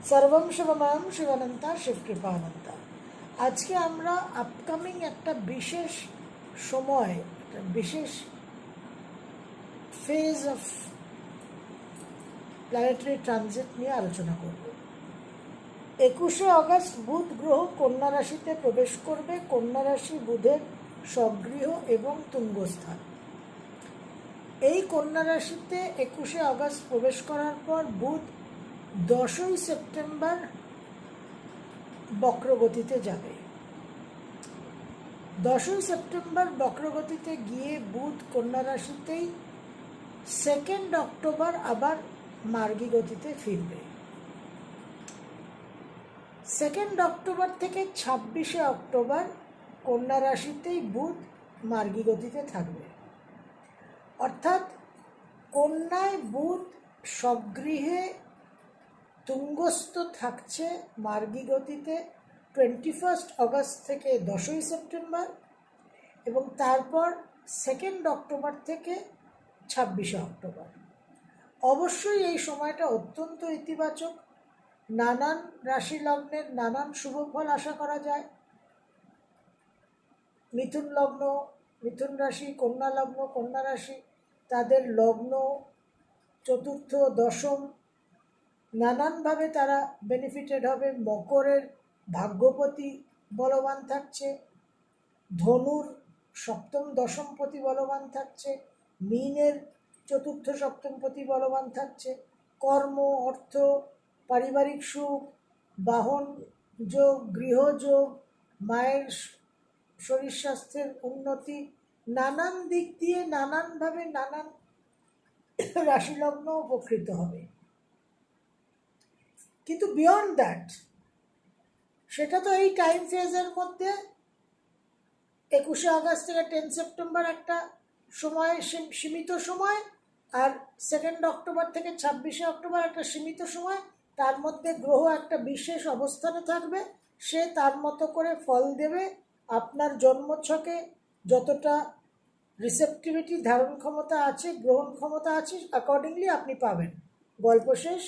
সর্বং শিবময়ং শিবানন্তা শিবকৃপানন্তা। আজকে আমরা আপকামিং একটা বিশেষ সময়, একটা বিশেষ ফেজ অফ প্ল্যানেটারি ট্রানজিট নিয়ে আলোচনা করব। 21শে অগস্ট বুধ গ্রহ কন্যা রাশিতে প্রবেশ করবে। কন্যা রাশি বুধের স্বগৃহ এবং তুঙ্গস্থান। এই কন্যা রাশিতে 21শে অগস্ট প্রবেশ করার পর বুধ 10ই সেপ্টেম্বর বক্রগতিতে যাবে। 10ই সেপ্টেম্বর বক্রগতিতে গিয়ে বুধ কন্যা রাশিতেই 2 অক্টোবর আবার মার্গী গতিতে ফিরবে। 2 অক্টোবর থেকে 26শে অক্টোবর কন্যা রাশিতেই বুধ মার্গী গতিতে থাকবে। অর্থাৎ কন্যায় বুধ স্বগৃহে তুঙ্গস্থ থাকছে মার্গী গতিতে 21 অগস্ট থেকে 10ই সেপ্টেম্বর, এবং তারপর 2 অক্টোবর থেকে 26শে অক্টোবর। অবশ্যই এই সময়টা অত্যন্ত ইতিবাচক। নানান রাশি লগ্নের নানান শুভ ফল আশা করা যায়। মিথুন লগ্ন, মিথুন রাশি, কন্যা লগ্ন, কন্যা রাশি, তাদের লগ্ন, চতুর্থ, দশম, নানানভাবে তারা বেনিফিটেড হবে। মকরের ভাগ্যপতি বলবান থাকছে, ধনুর সপ্তম দশমপতি বলবান থাকছে, মীনের চতুর্থ সপ্তমপতি বলবান থাকছে। কর্ম, অর্থ, পারিবারিক সুখ, বাহন যোগ, গৃহযোগ, মায়ের শরীর স্বাস্থ্যের উন্নতি, নানান দিক দিয়ে নানানভাবে নানান রাশিলগ্ন উপকৃত হবে। কিন্তু বিয়ন্ড দ্যাট, সেটা তো এই টাইম ফেজের মধ্যে 21শে আগস্ট থেকে 10 সেপ্টেম্বর একটা সময়, সীমিত সময়, আর 2 অক্টোবর থেকে 26শে অক্টোবর একটা সীমিত সময়। তার মধ্যে গ্রহ একটা বিশেষ অবস্থানে থাকবে, সে তার মতো করে ফল দেবে। আপনার জন্মছকে যতটা রিসেপটিভিটি, ধারণ ক্ষমতা আছে, গ্রহণ ক্ষমতা আছে, অ্যাকর্ডিংলি আপনি পাবেন। গল্প শেষ,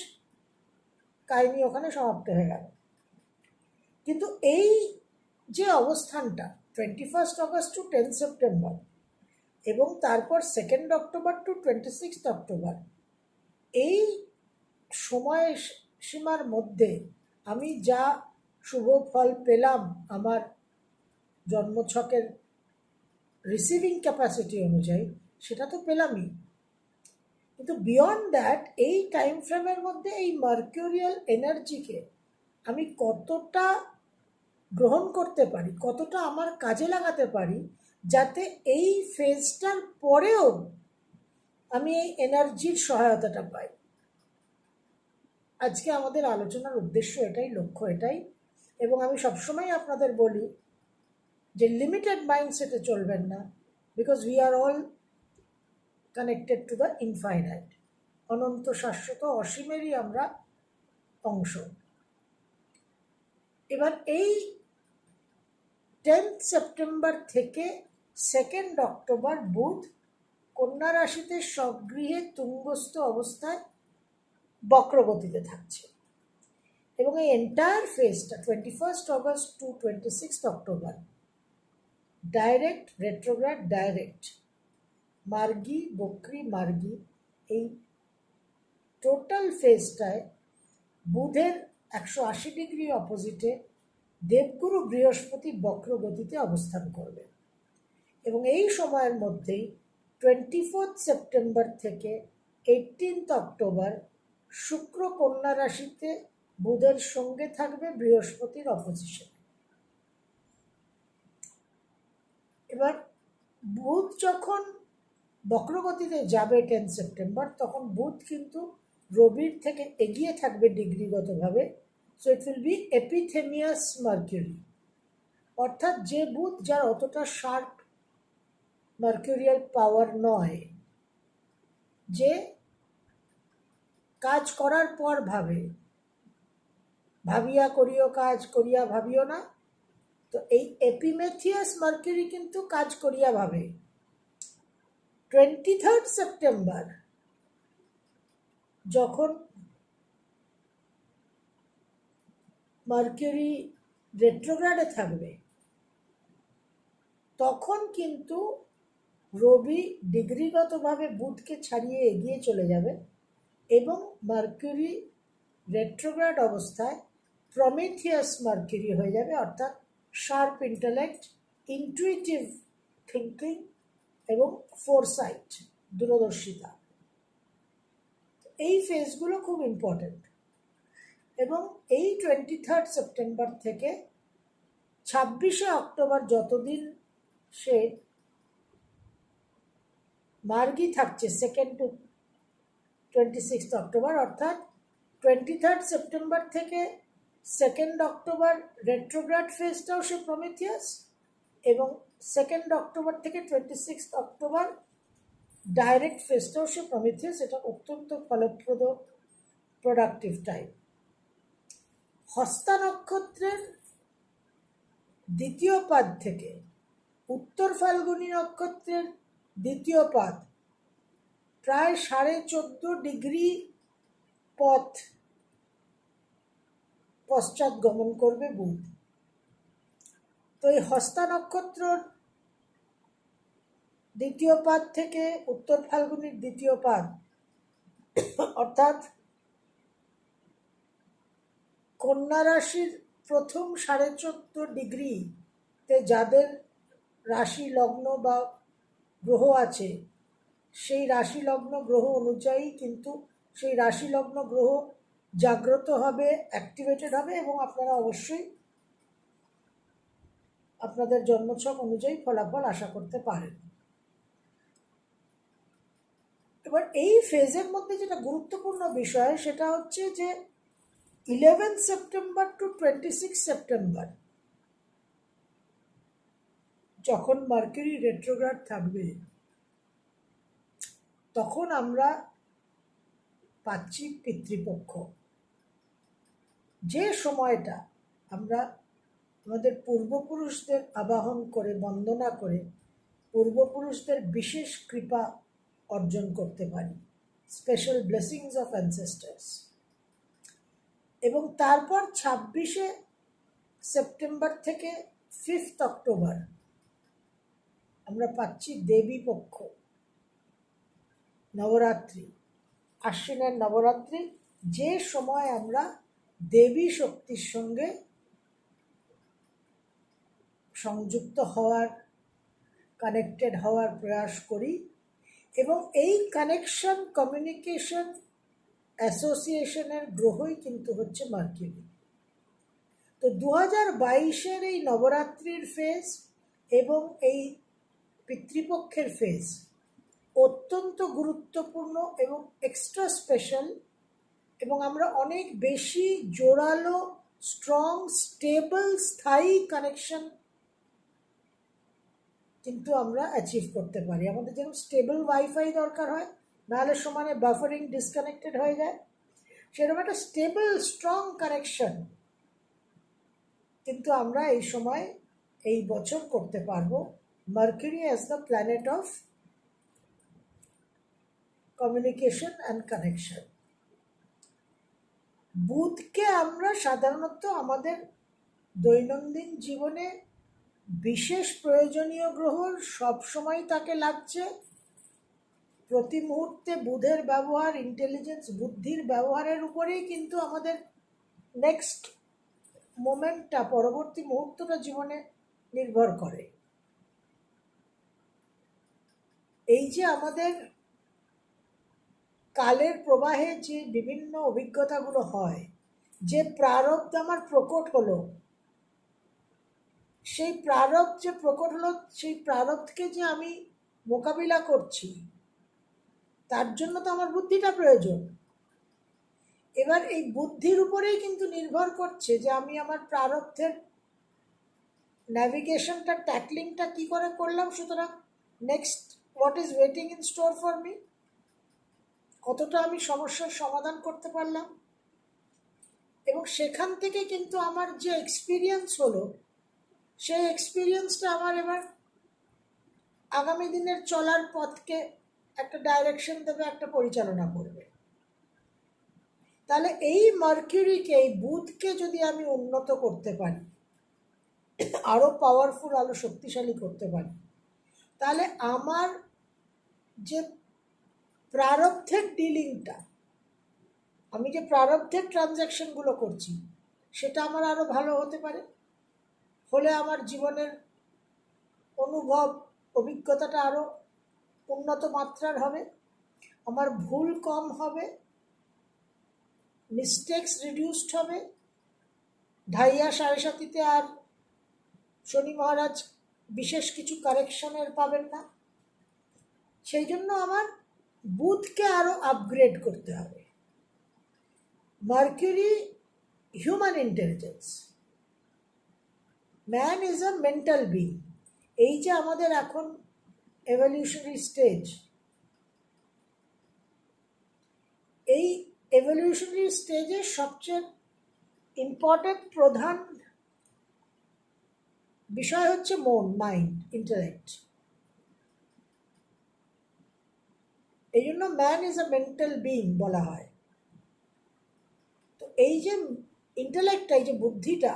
কাহিনী ওখানে সমাপ্ত হয়ে গেল। কিন্তু এই যে অবস্থানটা 21 অগস্ট টু 10 সেপ্টেম্বর এবং তারপর 2 অক্টোবর টু 26 অক্টোবর, এই সময় সীমার মধ্যে আমি যা শুভ ফল পেলাম আমার জন্মছকের রিসিভিং ক্যাপাসিটি অনুযায়ী, সেটা তো পেলামই। কিন্তু বিয়ন্ড দ্যাট, এই টাইম ফ্রেমের মধ্যে এই মার্কিউরিয়াল এনার্জিকে আমি কতটা গ্রহণ করতে পারি, কতটা আমার কাজে লাগাতে পারি, যাতে এই ফেজটার পরেও আমি এই এনার্জির সহায়তাটা পাই। আজকে আমাদের আলোচনার উদ্দেশ্য এটাই, লক্ষ্য এটাই। এবং আমি সবসময় আপনাদের বলি যে লিমিটেড মাইন্ডসেটে চলবেন না, because we are all connected to the infinite. অনন্ত, শাশ্বত, অসীমেরই আমরা অংশ। এবার এই 10 সেপ্টেম্বর থেকে 2 অক্টোবর বুধ কন্যা রাশিতে স্বগৃহে তুঙ্গস্থ অবস্থায় বক্রগতিতে থাকছে, এবং এই এন্টায়ার ফেজটা 21 August to 26 October direct, retrograde, direct, মার্গী, বক্রী, মার্গী, এই টোটাল ফেজটায় বুধের 180 ডিগ্রি অপোজিটে দেবগুরু বৃহস্পতি বক্রগতিতে অবস্থান করবে। এবং এই সময়ের মধ্যেই 24 সেপ্টেম্বর থেকে 18 অক্টোবর শুক্র কন্যা রাশিতে বুধের সঙ্গে থাকবে বৃহস্পতির অপোজিশন। এবার বুধ যখন বক্রগতিতে যাবে 10 সেপ্টেম্বর, তখন বুধ কিন্তু রবির থেকে এগিয়ে থাকবে ডিগ্রিগতভাবে। সো ইট উইল বি এপিথেমিয়াস মার্কিউরি, অর্থাৎ যে বুধ যার অতটা শার্প মার্কিউরিয়াল পাওয়ার নয়, যে কাজ করার পর ভাবে, ভাবিয়া করিও কাজ, করিয়া ভাবিও না। তো এই এপিমেথিয়াস মার্কিউরি কিন্তু কাজ করিয়া ভাবে। 23 সেপ্টেম্বর যখন মার্কিউরি রেট্রোগ্রেডে থাকবে, তখন কিন্তু রবি ডিগ্রিগতভাবে বুধকে ছাড়িয়ে এগিয়ে চলে যাবে এবং মার্কিউরি রেট্রোগ্রেড অবস্থায় প্রমিথিয়াস মার্কিউরি হয়ে যাবে, অর্থাৎ শার্প ইন্টেলেক্ট, ইনটুইটিভ থিঙ্কিং এবং ফোরসাইট, দূরদর্শিতা। এই ফেজগুলো খুব ইম্পর্টেন্ট। এবং এই 23 সেপ্টেম্বর থেকে 26 অক্টোবর যতদিন সে মার্গী থাকছে, 2 to 26 অক্টোবর, অর্থাৎ 23 সেপ্টেম্বর থেকে 2 অক্টোবর রেট্রোগ্রেড ফেজটাও সে প্রমিথিয়াস, এবং 2 অক্টোবর থেকে 26 অক্টোবর ডাইরেক্ট ফেজটাও সে প্রমিথিয়াস। এটা অত্যন্ত ফলপ্রদ প্রোডাক্টিভ টাইম। হস্তা নক্ষত্রের দ্বিতীয় পাদ থেকে উত্তর ফাল্গুনী নক্ষত্রের দ্বিতীয় পাদ প্রায় 14.5 ডিগ্রি পথ পশ্চাৎ গমন করবে বুধ। তো এই হস্তা নক্ষত্রর দ্বিতীয় পাদ থেকে উত্তর ফাল্গুনির দ্বিতীয় পাদ, অর্থাৎ কন্যা রাশির প্রথম 14.5 ডিগ্রিতে যাদের রাশি লগ্ন বা গ্রহ আছে, সেই রাশি লগ্ন গ্রহ অনুযায়ী কিন্তু সেই রাশি লগ্ন গ্রহ জাগ্রত হবে, অ্যাক্টিভেটেড হবে, এবং আপনারা অবশ্যই আপনাদের জন্মছক অনুযায়ী ফলাফল আশা করতে পারেন। এবার এই ফেজের মধ্যে যেটা গুরুত্বপূর্ণ বিষয় সেটা হচ্ছে যে 11 সেপ্টেম্বর টু 26 সেপ্টেম্বর যখন মার্কিউরি রেট্রোগ্রেড থাকবে, তখন আমরা পাচ্ছি পিতৃপক্ষ। যে সময়টা আমরা আমাদের পূর্বপুরুষদের আবাহন করে, বন্দনা করে পূর্বপুরুষদের বিশেষ কৃপা অর্জন করতে পারি, স্পেশাল ব্লেসিংস অফ অ্যানসেস্টার্স। এবং তারপর 26 সেপ্টেম্বর থেকে 5 অক্টোবর আমরা পাচ্ছি দেবী পক্ষ, নবরাত্রি, আশ্বিনের নবরাত্রি, যে সময় আমরা দেবী শক্তির সঙ্গে সংযুক্ত হওয়ার, কানেক্টেড হওয়ার প্রয়াস করি। এবং এই কানেকশন, কমিউনিকেশন, অ্যাসোসিয়েশনের গ্রহই কিন্তু হচ্ছে মার্কিউরি। তো 2022-এর এই নবরাত্রির ফেজ এবং এই পিতৃপক্ষের ফেজ অত্যন্ত গুরুত্বপূর্ণ এবং এক্সট্রা স্পেশাল, এবং আমরা অনেক বেশি জোরালো, স্ট্রং, স্টেবল, স্থায়ী কানেকশন কিন্তু আমরা অ্যাচিভ করতে পারি। আমাদের যেরকম স্টেবল ওয়াইফাই দরকার হয়, নাহলে সমানে বাফারিং ডিসকানেক্টেড হয়ে যায়, সেরকম একটা স্টেবল স্ট্রং কানেকশন কিন্তু আমরা এই সময়, এই বছর করতে পারবো। Mercury as the planet of communication and connection. বুধকে আমরা সাধারণত আমাদের দৈনন্দিন জীবনে বিশেষ প্রয়োজনীয় গ্রহ, সবসময় তাকে লাগছে। প্রতি মুহূর্তে বুধের ব্যবহার, ইন্টেলিজেন্স, বুদ্ধির ব্যবহারের উপরেই কিন্তু আমাদের নেক্সট মোমেন্টটা, পরবর্তী মুহূর্তটা জীবনে নির্ভর করে। এই যে আমাদের কালের প্রবাহে যে বিভিন্ন অভিজ্ঞতাগুলো হয়, যে প্রারব্ধ আমার প্রকট হলো, সেই প্রারব্ধ যে প্রকট হলো, সেই প্রারব্ধকে যে আমি মোকাবিলা করছি, তার জন্য তো আমার বুদ্ধিটা প্রয়োজন। এবার এই বুদ্ধির উপরেই কিন্তু নির্ভর করছে যে আমি আমার প্রারব্ধের ন্যাভিগেশনটা, ট্যাকলিংটা কি করে করলাম। সুতরাং next what is waiting in store for me, কতটা আমি সমস্যার সমাধান করতে পারলাম, এবং সেখান থেকে কিন্তু আমার যে এক্সপিরিয়েন্স হলো, সেই এক্সপিরিয়েন্সটা আমার এবার আগামী দিনের চলার পথকে একটা ডাইরেকশন দেবে, একটা পরিচালনা করবে। তাহলে এই মার্কিউরিকে, এই বুধকে যদি আমি উন্নত করতে পারি, আরো পাওয়ারফুল, আরো শক্তিশালী করতে পারি, তাহলে আমার যে প্রারব্ধের ডিলিংটা, আমি যে প্রারব্ধের ট্রানজ্যাকশনগুলো করছি, সেটা আমার আরো ভালো হতে পারে। হলে আমার জীবনের অনুভব, অভিজ্ঞতাটা আরো উন্নত মাত্রার হবে, আমার ভুল কম হবে, মিস্টেক্স রিডিউসড হবে, ঢাইয়া সাড়ে সাতিতে আর শনি মহারাজ বিশেষ কিছু কারেকশনের পাবেন না। সেই জন্য আমার বুধকে আরো আপগ্রেড করতে হবে। Mercury human intelligence, man is a mental being. এই যে আমাদের এখন এভলিউশনারি স্টেজ, এই এভলিউশনারি স্টেজের সবচেয়ে ইম্পর্টেন্ট প্রধান বিষয় হচ্ছে মন, মাইন্ড, ইন্টেলেক্ট। এই জন্য man is a mental being বলা হয়। তো এই যে ইন্টেলেক্টটা, এই যে বুদ্ধিটা,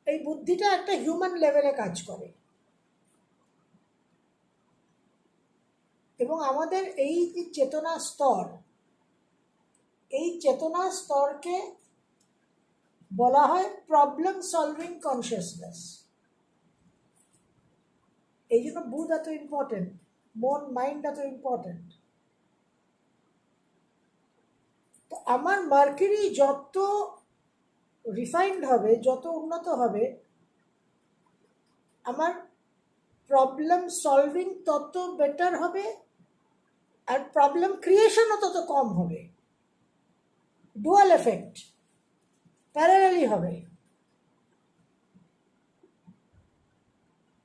এই বুদ্ধিটা একটা হিউম্যান লেভেলে কাজ করে। এবং আমাদের এই যে চেতনা স্তর, এই চেতনা স্তরকে বলা হয় প্রবলেম সলভিং কনসিয়াসনেস। এই জন্য বুধ এত ইম্পর্টেন্ট, মন, মাইন্ড এত ইম্পর্টেন্ট। তো আমার মার্কিউরি যত রিফাইন্ড হবে, যত উন্নত হবে, আমার প্রবলেম সলভিং তত বেটার হবে, আর প্রবলেম ক্রিয়েশনও তত কম হবে। ডুয়াল এফেক্ট, প্যারালালি হবে।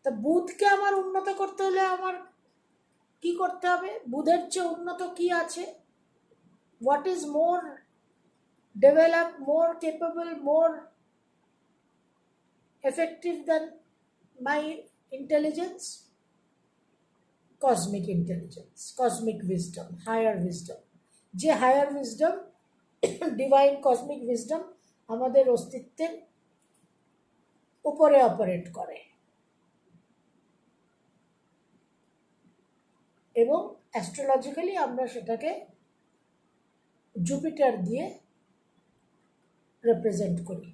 তা বুধকে আমার উন্নত করতে হলে আমার কি করতে হবে? বুধের চেয়ে উন্নত কি আছে? What is more develop, more capable, more effective than my intelligence? Cosmic intelligence, cosmic wisdom, higher wisdom. যে higher wisdom, divine cosmic wisdom আমাদের অস্তিত্বের উপরে অপারেট করে এবং অ্যাস্ট্রোলজিক্যালি আমরা সেটাকে জুপিটার দিয়ে রিপ্রেজেন্ট করি।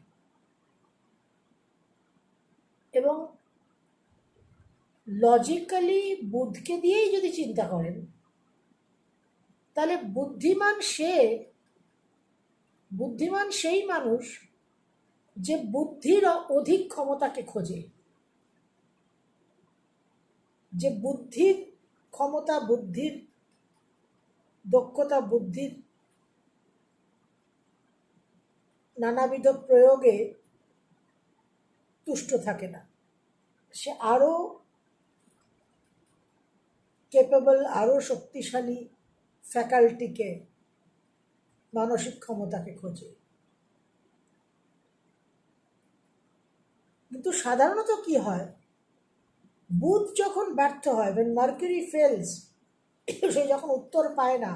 এবং লজিক্যালি বুধকে দিয়েই যদি চিন্তা করেন, তাহলে বুদ্ধিমান সেই মানুষ যে বুদ্ধির অধিক ক্ষমতাকে খোঁজে, যে বুদ্ধির ক্ষমতা, বুদ্ধির দক্ষতা, বুদ্ধির নানাবিধ প্রয়োগে তুষ্ট থাকে না। সে আরো কেপেবল, আরো শক্তিশালী ফ্যাকাল্টিকে, মানসিক ক্ষমতাকে খোঁজে। কিন্তু সাধারণত কি হয়, বুধ যখন ব্যর্থ হয়, when Mercury fails, সে যখন উত্তর পায় না,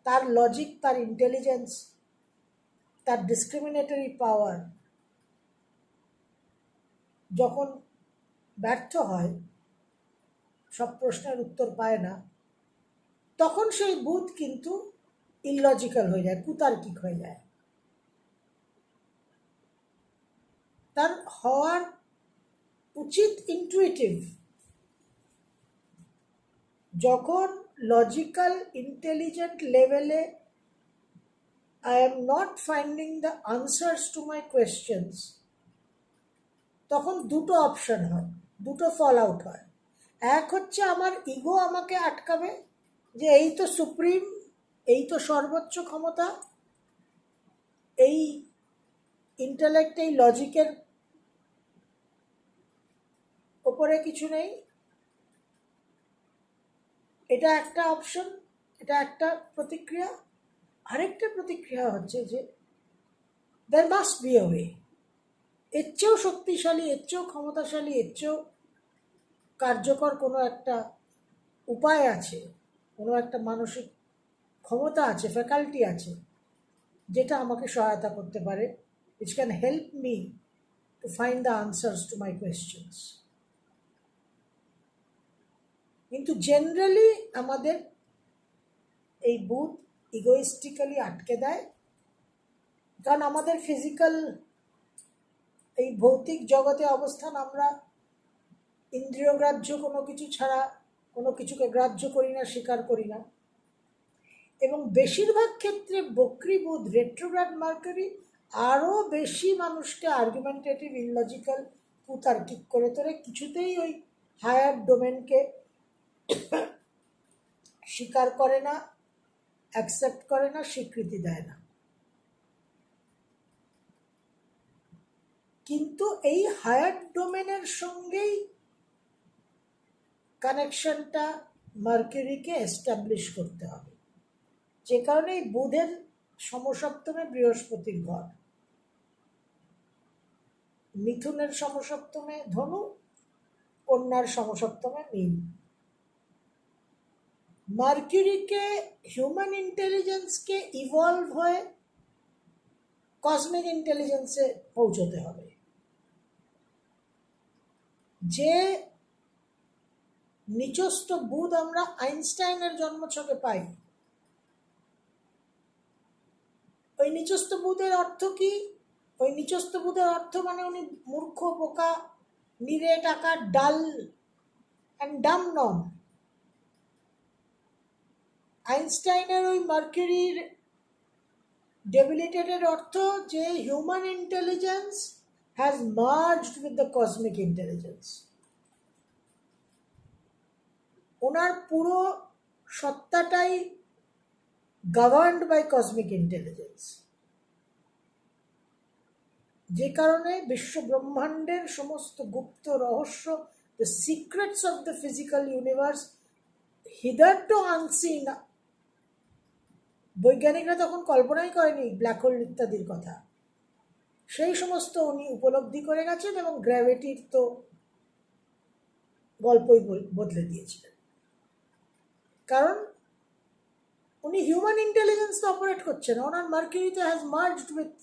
তার লজিক, তার ইন্টেলিজেন্স, তার ডিসক্রিমিনেটরি পাওয়ার যখন ব্যর্থ হয়, সব প্রশ্নের উত্তর পায় না, তখন সেই বুধ কিন্তু ইললজিক্যাল হয়ে যায়, কুতার্কিক হয়ে যায়। তার হওয়ার উচিত ইন্টুইটিভ। যখন লজিক্যাল ইন্টেলিজেন্ট লেভেলে I am not finding the answers to my questions, তখন দুটো অপশন হয়, দুটো ফল আউট হয়। এক হচ্ছে আমার ইগো আমাকে আটকাবে, যে এই তো সুপ্রিম, এই তো সর্বোচ্চ ক্ষমতা, এই ইন্টেলেক্ট, এই লজিকের ওপরে কিছু নেই। এটা একটা অপশন, এটা একটা প্রতিক্রিয়া। আরেকটা প্রতিক্রিয়া হচ্ছে যে there must be a way, এর চেয়েও শক্তিশালী, এর চেয়েও ক্ষমতাশালী, এর চেয়েও কার্যকর কোনো একটা উপায় আছে, কোনো একটা মানসিক ক্ষমতা আছে, ফ্যাকাল্টি আছে, যেটা আমাকে সহায়তা করতে পারে, which can help me to find the answers to my questions. কিন্তু জেনারেলি আমাদের এই বুধ ইগোইস্টিক্যালি আটকে দেয়, কারণ আমাদের ফিজিক্যাল এই ভৌতিক জগতে অবস্থান, আমরা ইন্দ্রিয়গ্রাহ্য কোনো কিছু ছাড়া কোনো কিছুকে গ্রাহ্য করি না, স্বীকার করি না। এবং বেশিরভাগ ক্ষেত্রে বক্রী বুধ, রেট্রোগ্রেড মার্কারি আরও বেশি মানুষকে আর্গুমেন্টেটিভ, ইললজিক্যাল, কুতার্কিক করে তোলে, কিছুতেই ওই হায়ার ডোমেনকে স্বীকার করে না, অ্যাকসেপ্ট করে না, স্বীকৃতি দেয় না। কিন্তু এই হায়ার ডোমেনের সঙ্গেই কানেকশনটা মার্কিউরিকে এস্টাবলিশ করতে হবে, যে কারণে এই বুধের সমসপ্তমে বৃহস্পতির ঘর, মিথুনের সমসপ্তমে ধনু, কন্যার সমসপ্তমে মীন। মার্কিউরিকে হিউম্যান ইন্টেলিজেন্সকে ইভলভ হয়ে কসমিক ইন্টেলিজেন্সে পৌঁছতে হবে। যে নিচস্থ বুধ আমরা আইনস্টাইনের জন্মছকে পাই, ওই নিচস্থ বুধের অর্থ কি? ওই নিচস্থ বুধের অর্থ মানে উনি মূর্খ, বোকা, নিরে টাকা, ডাল অ্যান্ড ডাম নন। আইনস্টাইনের ওই মার্কিউরির ডেবিলিটেটের অর্থ যে human intelligence has merged with the cosmic intelligence. ওনার পুরো সত্তাটাই গভর্নড বাই কসমিক ইন্টেলিজেন্স, যে কারণে বিশ্ব ব্রহ্মাণ্ডের সমস্ত গুপ্ত রহস্য, the secrets of the physical universe, hitherto unseen, বৈজ্ঞানিকরা তখন কল্পনাই করেনি ব্ল্যাক হোল ইত্যাদির কথা, সেই সমস্ত উনি উপলব্ধি করে গেছেন এবং গ্র্যাভিটির তো গল্পই বদলে দিয়েছিলেন। কারণ উনি হিউম্যান ইন্টেলিজেন্স অপারেট করছেন, ওনার মার্কিউরিতে has merged with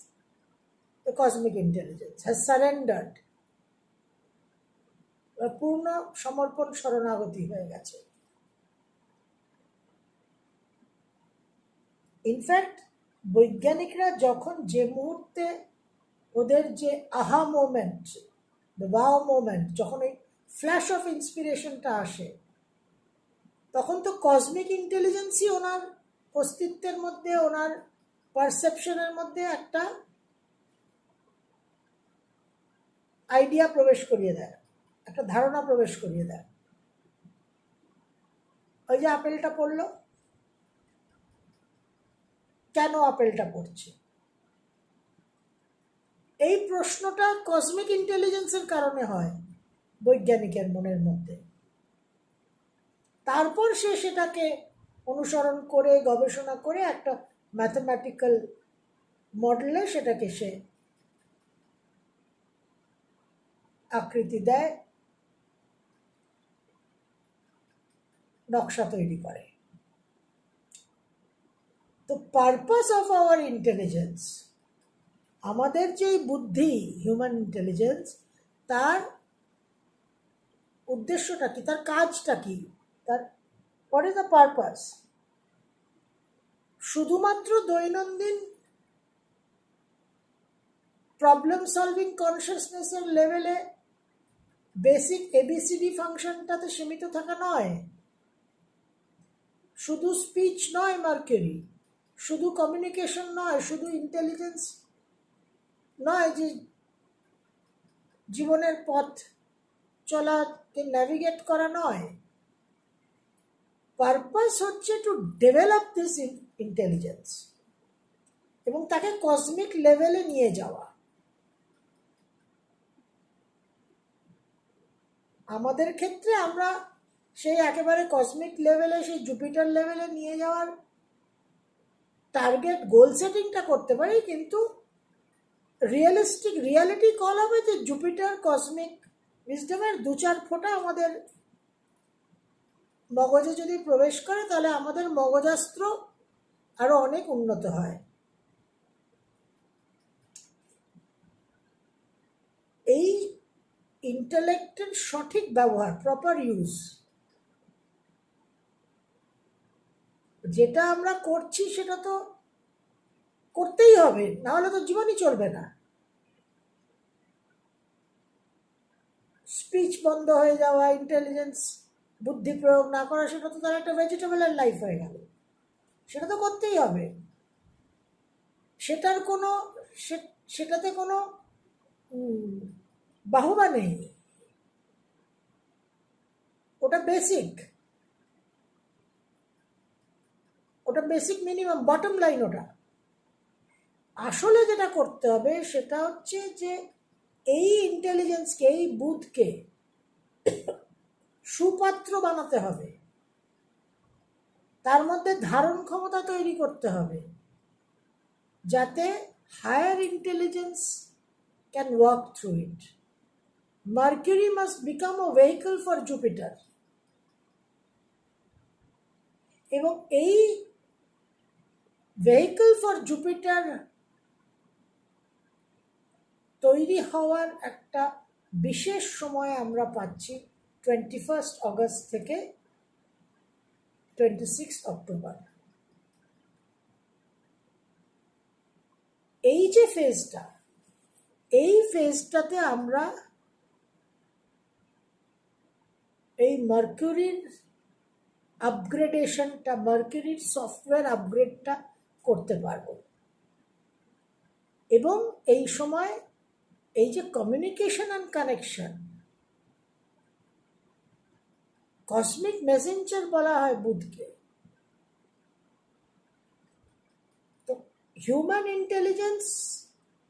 the cosmic intelligence, has surrendered, পূর্ণ সমর্পণ, শরণাগতি হয়ে গেছে। ইনফ্যাক্ট বৈজ্ঞানিকরা যখন যে মুহূর্তে ওদের যে আহা মোমেন্ট, দ্য ওয়াও মোমেন্ট, যখন এই ফ্ল্যাশ অফ ইন্সপিরেশনটা আসে, তখন তো কসমিক ইন্টেলিজেন্সই ওনার অস্তিত্বের মধ্যে, ওনার পারসেপশনের মধ্যে একটা আইডিয়া প্রবেশ করিয়ে দেয়, একটা ধারণা প্রবেশ করিয়ে দেয়। ওই যে আপেলটা পড়লো, কেন আপেলটা পড়ছে, এই প্রশ্নটা কসমিক ইন্টেলিজেন্সের কারণে হয় বৈজ্ঞানিকের মনের মধ্যে। তারপর সে সেটাকে অনুসরণ করে, গবেষণা করে একটা ম্যাথমেটিক্যাল মডেলে সেটাকে সে আকৃতি দেয়, নকশা তৈরি করে। তো পারপাস অফ আওয়ার ইন্টেলিজেন্স, আমাদের যে বুদ্ধি, হিউম্যান ইন্টেলিজেন্স, তার উদ্দেশ্যটা কি, তার কাজটা কি, তার হোয়াট ইজ দ্য পারপাস? শুধুমাত্র দৈনন্দিন প্রবলেম সলভিং কনসিয়াসনেসের লেভেলে বেসিক এবিসিডি ফাংশনটাতে সীমিত থাকা নয়, শুধু স্পিচ নয় মার্কিউরি, শুধু কমিউনিকেশন নয়, শুধু ইন্টেলিজেন্স নয়, যে জীবনের পথ চলাকে ন্যাভিগেট করা নয়। পারপাস হচ্ছে টু ডেভেলপ দিস ইন্টেলিজেন্স এবং তাকে কসমিক লেভেলে নিয়ে যাওয়া। আমাদের ক্ষেত্রে আমরা সেই একেবারে কসমিক লেভেলে, সেই জুপিটার লেভেলে নিয়ে যাওয়ার টার্গেট, গোল সেটিংটা করতে পারি, কিন্তু রিয়ালিটি কল হবে যে জুপিটার কসমিক উইজডমের 2-4 ফোঁটা আমাদের মগজে যদি প্রবেশ করে, তাহলে আমাদের মগজাস্ত্র আরো অনেক উন্নত হয়। এই ইন্টেলেক্টের সঠিক ব্যবহার, প্রপার ইউজ, যেটা আমরা করছি সেটা তো করতেই হবে, না হলে তো জীবনই চলবে না। স্পিচ বন্ধ হয়ে যাওয়া, ইন্টেলিজেন্স, বুদ্ধি প্রয়োগ না করা, সেটা তো তার একটা ভেজিটেবলের লাইফ হয়ে গেল। সেটা তো করতেই হবে। সেটার কোনো সেটাতে কোনো বাহবা নেই, ওটা বেসিক, ওটা বেসিক মিনিমাম, বটম লাইন ওটা। আসলে যেটা করতে হবে সেটা হচ্ছে যে এই ইন্টেলিজেন্সকে, এই বুদ্ধকে সুপাত্র বানাতে হবে, তার মধ্যে ধারণ ক্ষমতা তৈরি করতে হবে, যাতে higher intelligence can walk through it. Mercury must become a vehicle for Jupiter. এবং এই ভেহিকল ফর জুপিটার তৈরি হওয়ার একটা বিশেষ সময় আমরা পাচ্ছি 21 অগস্ট থেকে 26 অক্টোবর। এই যে ফেজটা, এই ফেজটাতে আমরা এই মার্কিউরির আপগ্রেডেশনটা, মার্কিউরির সফটওয়্যার আপগ্রেডটা করতে পারব। এবং এই সময় এই যে communication and connection, cosmic messenger বলা হয় বুধকে, তো human intelligence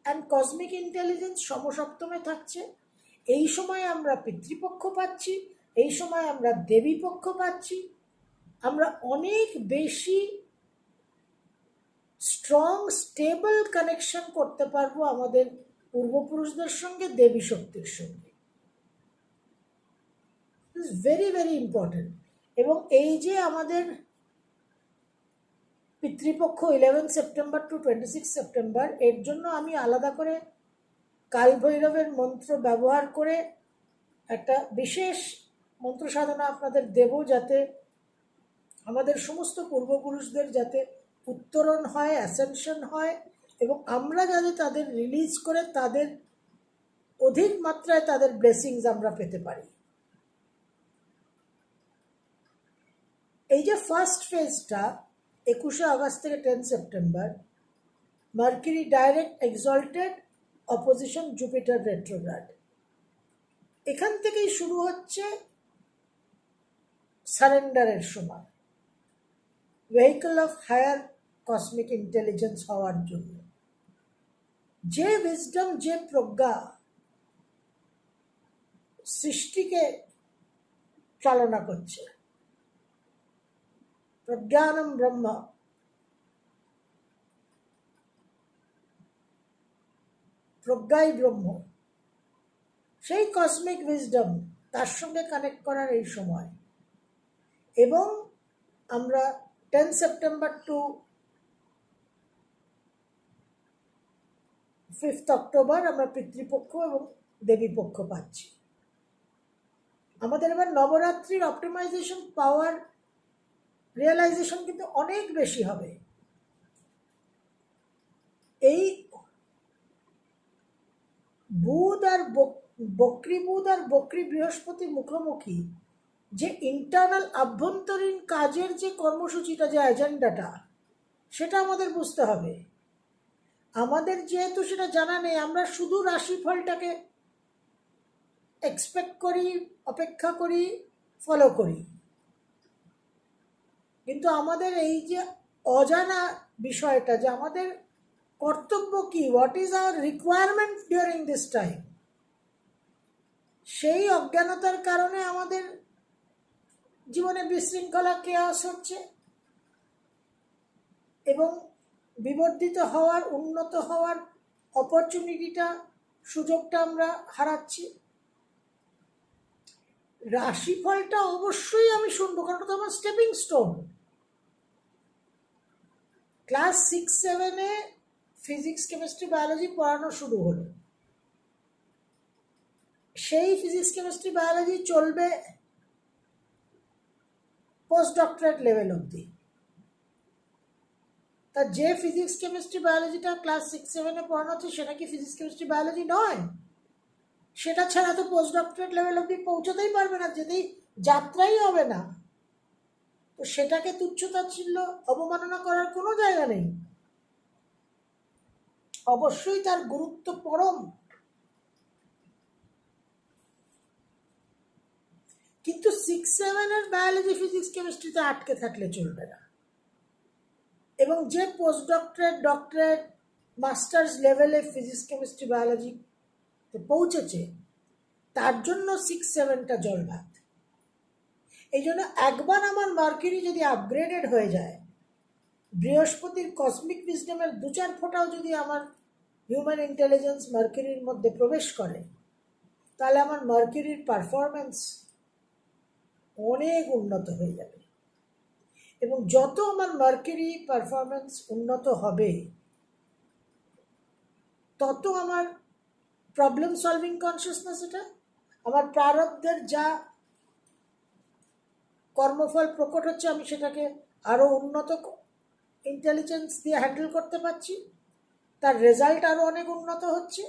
and cosmic intelligence সমসপ্তমে থাকছে। এই সময় আমরা পিতৃপক্ষ পাচ্ছি, এই সময় আমরা দেবী পক্ষ পাচ্ছি, আমরা অনেক বেশি স্ট্রং স্টেবল কানেকশন করতে পারবো আমাদের পূর্বপুরুষদের সঙ্গে, দেবী শক্তির সঙ্গে। Very very important. এবং এই যে আমাদের পিতৃপক্ষ 11 সেপ্টেম্বর টু 26 সেপ্টেম্বর, এর জন্য আমি আলাদা করে কালভৈরবের মন্ত্র ব্যবহার করে একটা বিশেষ মন্ত্র সাধনা আপনাদের দেব, যাতে আমাদের সমস্ত পূর্বপুরুষদের যাতে উত্তরণ হয়, অ্যাসেনশন হয়, এবং আমরা যাতে তাদের রিলিজ করে তাদের অধিক মাত্রায় তাদের ব্লেসিংস আমরা পেতে পারি। এই যে ফার্স্ট ফেজটা 21 আগস্ট থেকে 10 September, Mercury direct exalted, opposition Jupiter retrograde, এখান থেকেই শুরু হচ্ছে সারেন্ডারের সময়, vehicle of higher cosmic intelligence হওয়ার জন্য। যে উইজডম, যে প্রজ্ঞা সৃষ্টিকে চালনা করছে, প্রজ্ঞানম ব্রহ্ম, প্রজ্ঞাই ব্রহ্ম, সেই কসমিক উইজডম, তার সঙ্গে কানেক্ট করার এই সময়। এবং আমরা 10 সেপ্টেম্বর টু 5 অক্টোবর আমরা পিতৃপক্ষ এবং দেবীপক্ষ পাচ্ছি। আমাদের এবার নবরাত্রির অপটিমাইজেশন পাওয়ার রিয়েলাইজেশন কিন্তু অনেক বেশি হবে। এই বুধ আর বক্রী বুধ আর বক্রী বৃহস্পতি মুখোমুখি যে ইন্টারনাল আভ্যন্তরীণ কাজের যে কর্মসূচিটা, যে এজেন্ডাটা, সেটা আমাদের বুঝতে হবে। আমাদের যেহেতু সেটা জানা নেই, আমরা শুধু রাশিফলটাকে এক্সপেক্ট করি, অপেক্ষা করি, ফলো করি। কিন্তু আমাদের এই যে অজানা বিষয়টা, যে আমাদের কর্তব্য কি, what is our requirement during this time, সেই অজ্ঞানতার কারণে আমাদের জীবনে বিশৃঙ্খলা, কেয়াস হচ্ছে, এবং বিবর্ধিত হওয়ার, উন্নত হওয়ার অপরচুনিটিটা, সুযোগটা আমরা হারাচ্ছি। রাশিফলটা অবশ্যই আমি শুনবো, কারণ ওটা আমার স্টেপিং স্টোন। ক্লাস 6-7-এ ফিজিক্স কেমিস্ট্রি বায়োলজি পড়ানো শুরু হলো। সেই ফিজিক্স কেমিস্ট্রি বায়োলজি চলবে পোস্ট ডক্টরেট লেভেল অবধি। তা যে ফিজিক্স কেমিস্ট্রি বায়োলজিটা ক্লাস 6-7-এ পড়ানো হচ্ছে সেটা কি ফিজিক্স কেমিস্ট্রি বায়োলজি নয়? সেটা ছাড়া তো পোস্ট ডক্টরেট লেভেল অবধি পৌঁছতেই পারবে না, যেতেই যাত্রাই হবে না। তো সেটাকে তুচ্ছতাচ্ছিল্য অবমাননা করার কোনো জায়গা নেই। অবশ্যই তার গুরুত্ব পরম, কিন্তু 6-7-এর বায়োলজি ফিজিক্স কেমিস্ট্রিতে আটকে থাকলে চলবে না। এবং যে পোস্ট ডক্টরেট, ডক্টরেট, মাস্টার্স লেভেলে ফিজিক্স কেমিস্ট্রি বায়োলজি পৌঁছেছে তার জন্য 6-7টা জলভাত। এই জন্য একবার আমার মার্কিউরি যদি আপগ্রেডেড হয়ে যায়, বৃহস্পতির কসমিক উইজডমের 2-4 ফোঁটাও যদি আমার হিউম্যান ইন্টেলিজেন্স মার্কিউরির মধ্যে প্রবেশ করে, তাহলে আমার মার্কিউরির পারফরমেন্স অনেক উন্নত হয়ে যাবে। এবং যত আমার মার্কিউরি পারফরমেন্স উন্নত হবে, তত আমার প্রবলেম সলভিং কনসিয়াসনেস, এটা আমার প্রারব্ধের যা কর্মফল প্রকট হচ্ছে, আমি সেটাকে আরও উন্নত ইন্টেলিজেন্স দিয়ে হ্যান্ডেল করতে পারছি, তার রেজাল্ট আরও অনেক উন্নত হচ্ছে,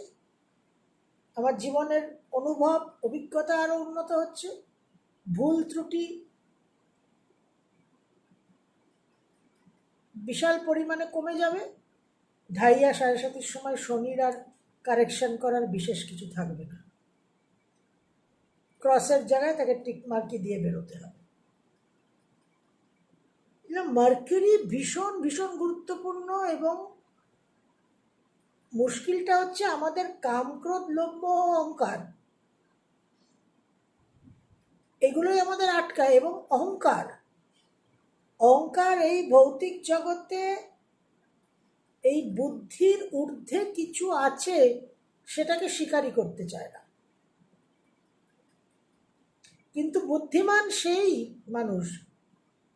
আমার জীবনের অনুভব, অভিজ্ঞতা আরও উন্নত হচ্ছে, ভুল ত্রুটি বিশাল পরিমাণে কমে যাবে। 2:30-7:30 সময় শনির আর কারেকশন করার বিশেষ কিছু থাকবে না। ক্রসের জায়গায় তাকে টিক মার্কি দিয়ে বেরোতে হবে। মার্কিউরি ভীষণ ভীষণ গুরুত্বপূর্ণ। এবং মুশকিলটা হচ্ছে আমাদের কাম, ক্রোধ, লোভ, মোহ, অহংকার, এগুলোই আমাদের আটকায়। এবং অহংকার অহংকার এই ভৌতিক জগতে এই বুদ্ধির ঊর্ধ্বে কিছু আছে সেটাকে স্বীকারই করতে চায় না। কিন্তু বুদ্ধিমান সেই মানুষ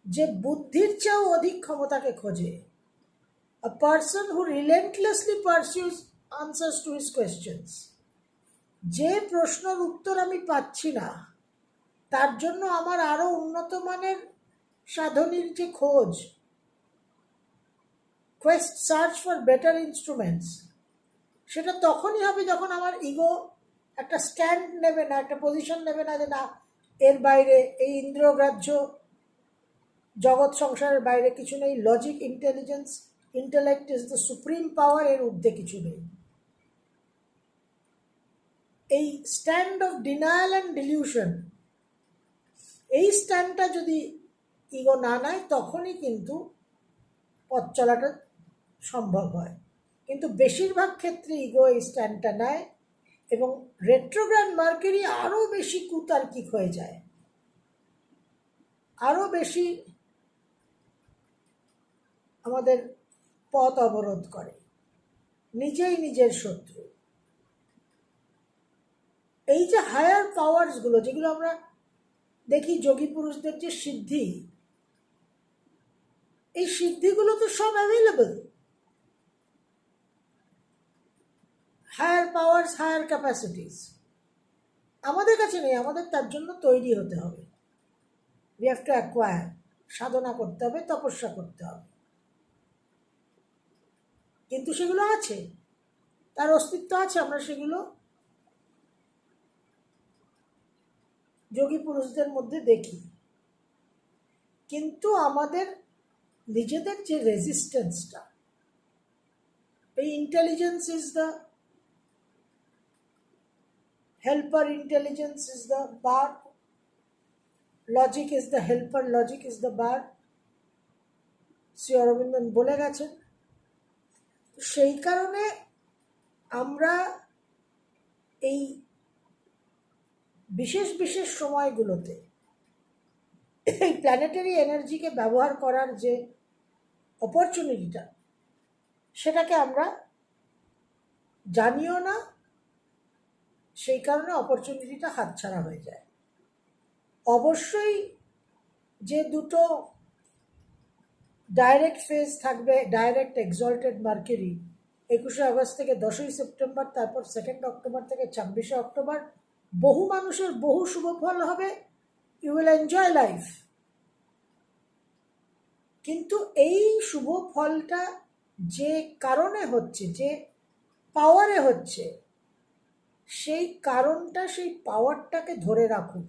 যে বুদ্ধির চেয়েও অধিক ক্ষমতাকে খোঁজে। A person who relentlessly pursues answers to his questions. যে প্রশ্নের উত্তর আমি পাচ্ছি না, তার জন্য আমার আরো উন্নত মানের সাধনীর যে খোঁজ, Quest, search for better instruments, সেটা তখনই হবে যখন আমার ইগো একটা স্ট্যান্ড নেবে না, একটা পজিশন নেবে না যে না, এর বাইরে, এই ইন্দ্রিয়গ্রাহ্য জগৎ সংসারের বাইরে কিছু নেই। Logic, intelligence, intellect is the supreme পাওয়ার, এর ঊর্ধ্বে কিছু নেই। এই stand of denial and dilution, এই স্ট্যান্ডটা যদি ইগো না নেয়, তখনই কিন্তু পথ চলাটা সম্ভব হয়। কিন্তু বেশিরভাগ ক্ষেত্রে ইগো এই স্ট্যান্ডটা নেয়, এবং রেট্রোগ্র্যাড মার্কিউরি আরও বেশি কুতার্কিক হয়ে যায়, আরও বেশি আমাদের পথ অবরোধ করে, নিজেই নিজের শত্রু। এই যে হায়ার পাওয়ার্সগুলো, যেগুলো আমরা দেখি যোগী পুরুষদের যে সিদ্ধি, এই সিদ্ধিগুলো তো সব available. Higher powers, higher capacities আমাদের কাছে নেই, আমাদের তার জন্য তৈরি হতে হবে। উই হ্যাভ টু অ্যাকোয়ার, সাধনা করতে হবে, তপস্যা করতে হবে। কিন্তু সেগুলো আছে, তার অস্তিত্ব আছে, আমরা সেগুলো যোগী পুরুষদের মধ্যে দেখি। কিন্তু আমাদের নিজেদের যে রেজিস্ট্যান্সটা, এই intelligence is the helper, intelligence is the bar, logic is the helper, logic is the bar, Shri Aurobindo বলে গেছেন। সেই কারণে আমরা এই বিশেষ বিশেষ সময়গুলোতে এই প্ল্যানেটারি এনার্জিকে ব্যবহার করার যে অপরচুনিটিটা, সেটাকে আমরা জানিও না, সেই কারণে অপরচুনিটিটা হাতছাড়া হয়ে যায়। অবশ্যই যে দুটো ডাইরেক্ট ফেজ থাকবে, ডাইরেক্ট এক্সল্টেড মার্কিউরি 21শে আগস্ট থেকে 10ই সেপ্টেম্বর, তারপর 2 অক্টোবর থেকে 26শে অক্টোবর। বহু মানুষের বহু শুভ ফল হবে, ইউ উইল এনজয় লাইফ। কিন্তু এই শুভ ফলটা যে কারণে হচ্ছে, যে পাওয়ারে হচ্ছে, সেই কারণটা, সেই পাওয়ারটাকে ধরে রাখুন,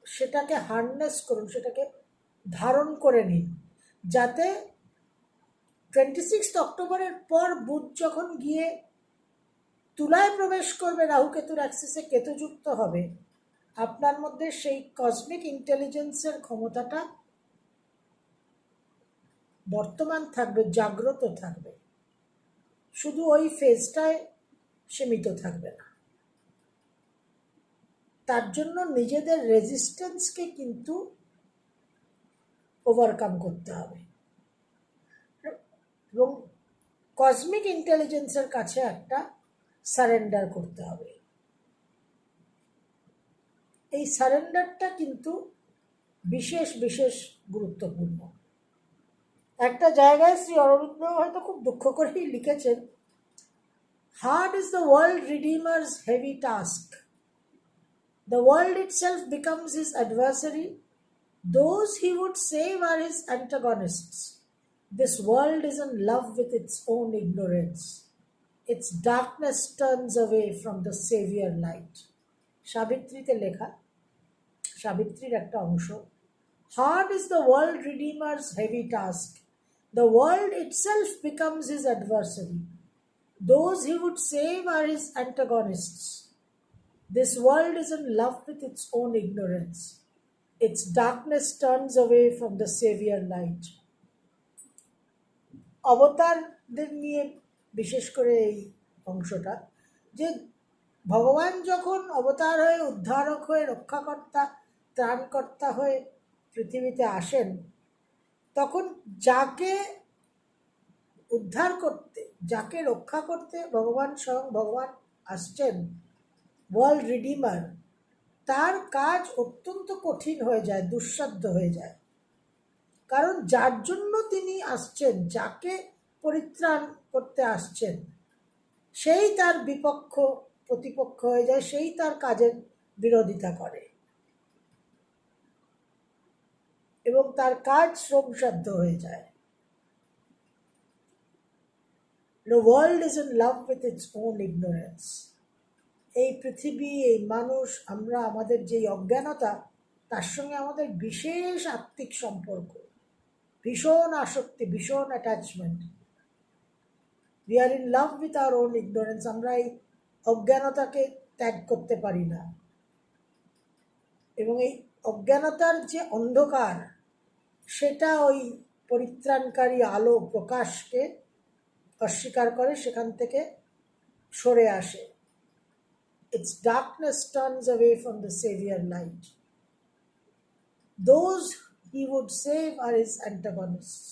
সেটাকে হারনেস করুন, সেটাকে ধারণ করে নিন, যাতে 26 অক্টোবরের পর বুধ যখন গিয়ে তুলায় প্রবেশ করবে, রাহু-কেতুর অ্যাক্সিসে কেতুযুক্ত হবে, আপনার মধ্যে সেই কসমিক ইন্টেলিজেন্সের ক্ষমতাটা বর্তমান থাকবে, জাগ্রত থাকবে, শুধু ওই ফেজটায় সীমিত থাকবে না। তার জন্য নিজেদের রেজিস্ট্যান্সকে কিন্তু ওভারকাম করতে হবে এবং কসমিক ইন্টেলিজেন্সের কাছে একটা সারেন্ডার করতে হবে। এই সারেন্ডারটা কিন্তু বিশেষ বিশেষ গুরুত্বপূর্ণ। একটা জায়গায় শ্রী অরবিন্দ হয়তো খুব দুঃখ করেই লিখেছেন, hard is the world redeemer's heavy task, the world itself becomes his adversary, those he would save are his antagonists. This world is in love with its own ignorance, its darkness turns away from the savior light. সাবিত্রীতে লেখা, সাবিত্রীর একটা অংশ। Hard is the world redeemer's heavy task, the world itself becomes his adversary, those he would save are his antagonists. This world is in love with its own ignorance, its darkness turns away from the savior light. অবতারদের নিয়ে বিশেষ করে এই অংশটা, যে ভগবান যখন অবতার হয়ে, উদ্ধারক হয়ে, রক্ষাকর্তা, ত্রাণকর্তা হয়ে পৃথিবীতে আসেন, তখন যাকে উদ্ধার করতে, যাকে রক্ষা করতে ভগবান, স্বয়ং ভগবান আসছেন, ওয়ার্ল্ড রিডিমার, তার কাজ অত্যন্ত কঠিন হয়ে যায়, দুঃসাধ্য হয়ে যায়। কারণ যার জন্য তিনি আসছেন, যাকে পরিত্রাণ করতে আসছেন, সেই তার প্রতিপক্ষ হয়ে যায়, সেই তার কাজের বিরোধিতা করে এবং তার কাজ শ্রমসাধ্য হয়ে যায়। The world is in love with its own ignorance. এই পৃথিবী, এই মানুষ, আমরা, আমাদের যেই অজ্ঞানতা, তার সঙ্গে আমাদের বিশেষ আত্মিক সম্পর্ক, ভীষণ আসক্তি, ভীষণ attachment. We are in love with our own ignorance. আমরা এই অজ্ঞানতাকে ত্যাগ করতে পারি না এবং এই অজ্ঞানতার যে অন্ধকার, সেটা ওই পরিত্রাণকারী আলো, প্রকাশকে অস্বীকার করে, সেখান থেকে সরে আসে। Its darkness turns away from the savior light. Those he would save are his antagonists.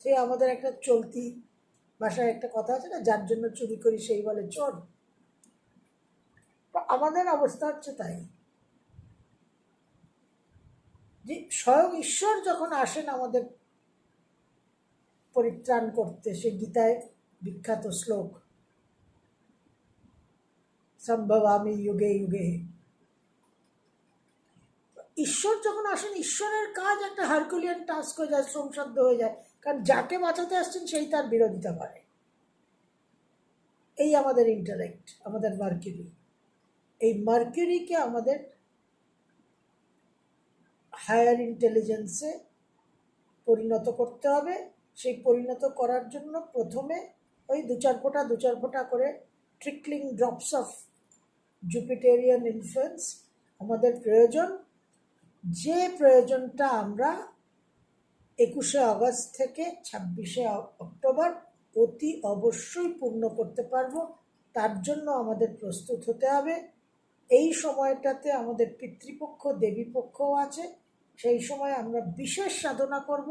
সে আমাদের একটা চলতি ভাষায় একটা কথা আছে না, যার জন্য চুরি করি সেই বলে চোর। আমাদের অবস্থা হচ্ছে তাই, যে স্বয়ং ঈশ্বর যখন আসেন আমাদের পরিত্রাণ করতে, সে গীতায় বিখ্যাত শ্লোক, সম্ভবামি যুগে যুগে। ঈশ্বর যখন আসেন, ঈশ্বরের কাজ একটা হারকুলিয়ান টাস্ক হয়ে যায়, শ্রমসাধ্য হয়ে যায়, কারণ যাকে বাঁচাতে আসছেন সেই তার বিরোধিতা করে। এই আমাদের ইন্টালেক্ট, আমাদের মার্কিউরি, এই মার্কিউরিকে আমাদের হায়ার ইন্টেলিজেন্সে পরিণত করতে হবে। সেই পরিণত করার জন্য প্রথমে ওই দু চার ফোঁটা করে ট্রিকলিং ড্রপস অফ জুপিটেরিয়ান ইনফ্লুয়েন্স আমাদের প্রয়োজন, যে প্রয়োজনটা আমরা 21শে আগস্ট থেকে 26শে অক্টোবর অতি অবশ্যই পূর্ণ করতে পারবো। তার জন্য আমাদের প্রস্তুত হতে হবে। এই সময়টাতে আমাদের পিতৃপক্ষ, দেবীপক্ষও আছে, সেই সময় আমরা বিশেষ সাধনা করব।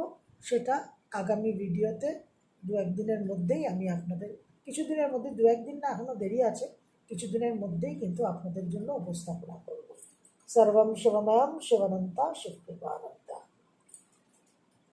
সেটা আগামী ভিডিওতে দু একদিনের মধ্যেই আমি আপনাদের, কিছুদিনের মধ্যে, দু একদিন না, এখনও দেরি আছে, কিছুদিনের মধ্যেই কিন্তু আপনাদের জন্য উপস্থাপনা করব। সর্বম শিবময়ম শিবানন্তা শিবকৃপাণম।